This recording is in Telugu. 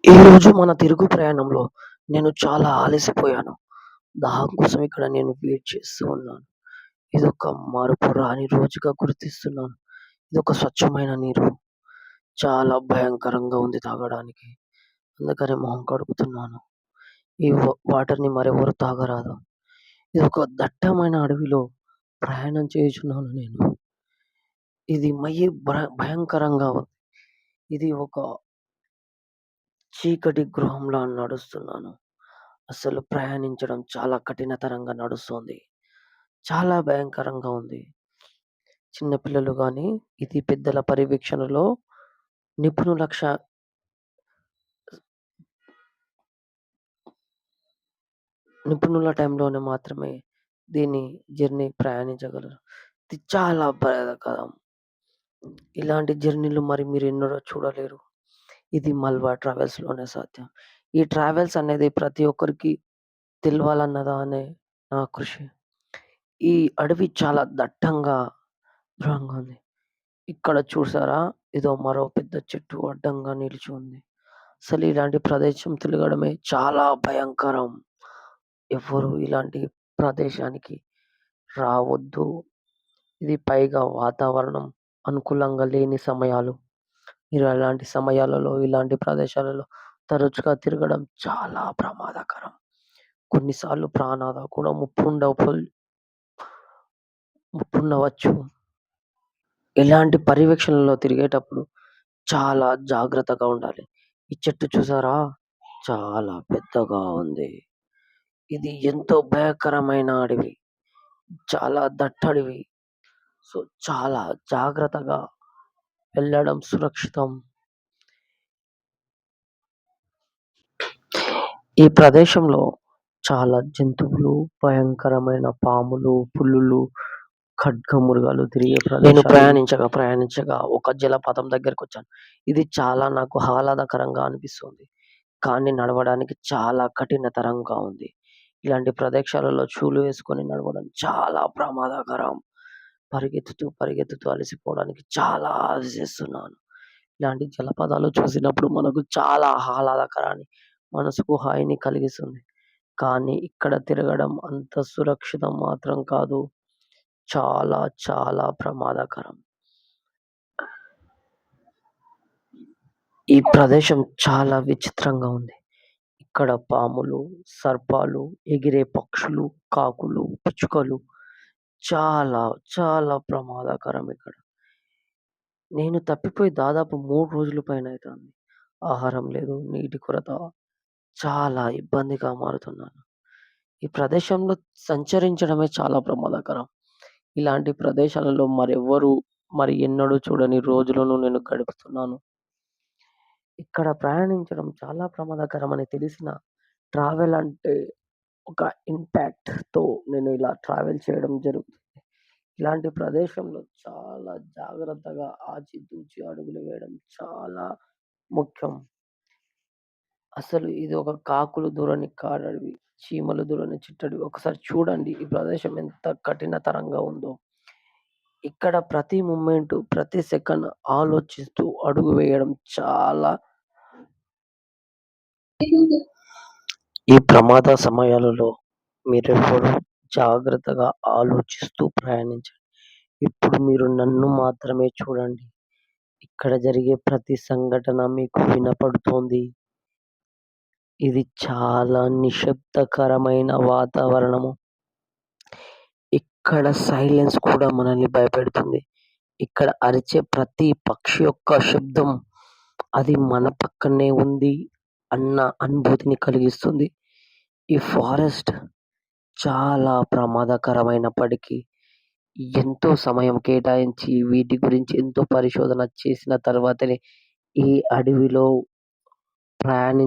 ఈరోజు మన తిరుగు ప్రయాణంలో నేను చాలా ఆలసిపోయాను. దాహం కోసం ఇక్కడ నేను వెయిట్ చేస్తూ ఉన్నాను. ఇదొక మరపురాని రోజుగా గుర్తిస్తున్నాను. ఇదొక స్వచ్ఛమైన నీరు. చాలా భయంకరంగా ఉంది తాగడానికి. అందుకని మొహం కడుగుతున్నాను. ఈ వాటర్‌ని మరెవరు తాగరాదు. ఇదొక దట్టమైన అడవిలో ప్రయాణం చేయుచున్నాను నేను. ఇది భయంకరంగా ఉంది. ఇది ఒక చీకటి గృహంలా నడుస్తున్నాను. అసలు ప్రయాణించడం చాలా కఠినతరంగా నడుస్తోంది. చాలా భయంకరంగా ఉంది. చిన్న పిల్లలు గాని, ఇది పెద్దల పర్యవేక్షణలో నిపుణుల క్ష నిపుణుల టైంలోనే మాత్రమే దీన్ని జర్నీ ప్రయాణించగలరు. ఇది చాలా బాధాకరం. ఇలాంటి జర్నీలు మరి మీరెన్నడూ చూడలేరు. ఇది మల్బార్ ట్రావెల్స్‌లోనే సాధ్యం. ఈ ట్రావెల్స్ అనేది ప్రతి ఒక్కరికి తెలవాలన్నదానే నా కృషి. ఈ అడవి చాలా దృఢంగా ఉంది. ఇక్కడ చూసారా? ఏదో మరో పెద్ద చెట్టు అడ్డంగా నిలిచి ఉంది. అసలు ఇలాంటి ప్రదేశం తిరగడమే చాలా భయంకరం. ఎవ్వరు ఇలాంటి ప్రదేశానికి రావద్దు. ఇది పైగా వాతావరణం అనుకూలంగా లేని సమయాలు. మీరు అలాంటి సమయాలలో, ఇలాంటి ప్రదేశాలలో తరచుగా తిరగడం చాలా ప్రమాదకరం. కొన్నిసార్లు ప్రాణాలు కూడా ముప్పుండవచ్చు. ఇలాంటి పర్యవేక్షణలో తిరిగేటప్పుడు చాలా జాగ్రత్తగా ఉండాలి. ఈ చెట్టు చూసారా? చాలా పెద్దగా ఉంది. ఇది ఎంతో భయంకరమైన అడవి. చాలా దట్టడివి. సో, చాలా జాగ్రత్తగా వెళ్ళడం సురక్షితం. ఈ ప్రదేశంలో చాలా జంతువులు, భయంకరమైన పాములు, పులులు, ఖడ్గమృగాలు తిరిగే నేను ప్రయాణించగా ఒక జలపాతం దగ్గరకొచ్చాను. ఇది చాలా నాకు ఆహ్లాదకరంగా అనిపిస్తుంది. కానీ నడవడానికి చాలా కఠినతరంగా ఉంది. ఇలాంటి ప్రదేశాలలో షూలు వేసుకొని నడవడం చాలా ప్రమాదకరం. పరిగెత్తుతూ అలసిపోవడానికి చాలా ఆలోచిస్తున్నాను. ఇలాంటి జలపాతాలు చూసినప్పుడు మనకు చాలా ఆహ్లాదకరాన్ని, మనసుకు హాయిని కలిగిస్తుంది. కానీ ఇక్కడ తిరగడం అంత సురక్షితం మాత్రం కాదు. చాలా చాలా ప్రమాదకరం. ఈ ప్రదేశం చాలా విచిత్రంగా ఉంది. ఇక్కడ పాములు, సర్పాలు, ఎగిరే పక్షులు, కాకులు, పిచ్చుకలు చాలా చాలా ప్రమాదకరం ఇక్కడ. నేను తప్పిపోయి దాదాపు 3 రోజుల పైనయితాంది. ఆహారం లేదు, నీటి కొరత. చాలా ఇబ్బందిగా మారుతున్నాను. ఈ ప్రదేశంలో సంచరించడమే చాలా ప్రమాదకరం. ఇలాంటి ప్రదేశాలలో మరి ఎన్నడూ చూడని రోజులను నేను గడుపుతున్నాను. ఇక్కడ ప్రయాణించడం చాలా ప్రమాదకరమని తెలిసినా ట్రావెల్ అంటే ఒక ఇంపాక్ట్‌తో నేను ఇలా ట్రావెల్ చేయడం జరుగుతుంది. ఇలాంటి ప్రదేశంలో చాలా జాగ్రత్తగా ఆచితూచి అడుగులు వేయడం చాలా ముఖ్యం. అసలు ఇది ఒక కాకులు దూరని కాడడవి, చీమలు దూరని చిట్టడవి. ఒకసారి చూడండి ఈ ప్రదేశం ఎంత కఠినతరంగా ఉందో. ఇక్కడ ప్రతి మూమెంటు, ప్రతి సెకండ్ ఆలోచిస్తూ అడుగు వేయడం చాలా ఈ ప్రమాద సమయాలలో మీరెవ్వరూ జాగ్రత్తగా ఆలోచిస్తూ ప్రయాణించండి. ఇప్పుడు మీరు నన్ను మాత్రమే చూడండి. ఇక్కడ జరిగే ప్రతి సంఘటన మీకు వినపడుతోంది. ఇది చాలా నిశ్శబ్దకరమైన వాతావరణము. ఇక్కడ సైలెన్స్ కూడా మనల్ని భయపెడుతుంది. ఇక్కడ అరిచే ప్రతి పక్షి యొక్క శబ్దం అది మన పక్కనే ఉంది అన్న అనుభూతిని కలిగిస్తుంది. ఈ ఫారెస్ట్ చాలా ప్రమాదకరమైనప్పటికీ ఎంతో సమయం కేటాయించి వీటి గురించి ఎంతో పరిశోధన చేసిన తర్వాతనే ఈ అడవిలో ప్రయాణి